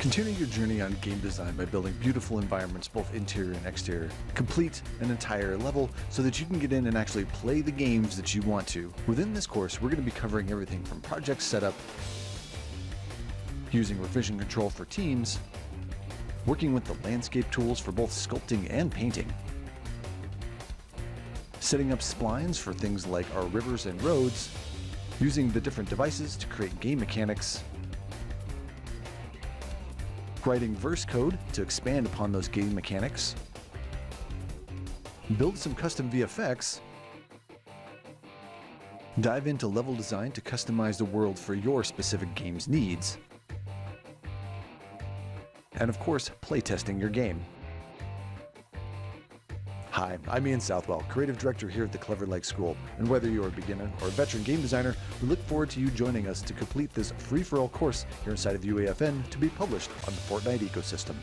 Continue your journey on game design by building beautiful environments, both interior and exterior. Complete an entire level so that you can get in and actually play the games that you want to. Within this course, we're going to be covering everything from project setup, using revision control for teams, working with the landscape tools for both sculpting and painting, setting up splines for things like our rivers and roads, using the different devices to create game mechanics, writing verse code to expand upon those game mechanics, build some custom VFX, dive into level design to customize the world for your specific game's needs, and of course, playtesting your game. Hi, I'm Ian Southwell, Creative Director here at the Cleverlike School, and whether you're a beginner or a veteran game designer, we look forward to you joining us to complete this free-for-all course here inside of UAFN to be published on the Fortnite ecosystem.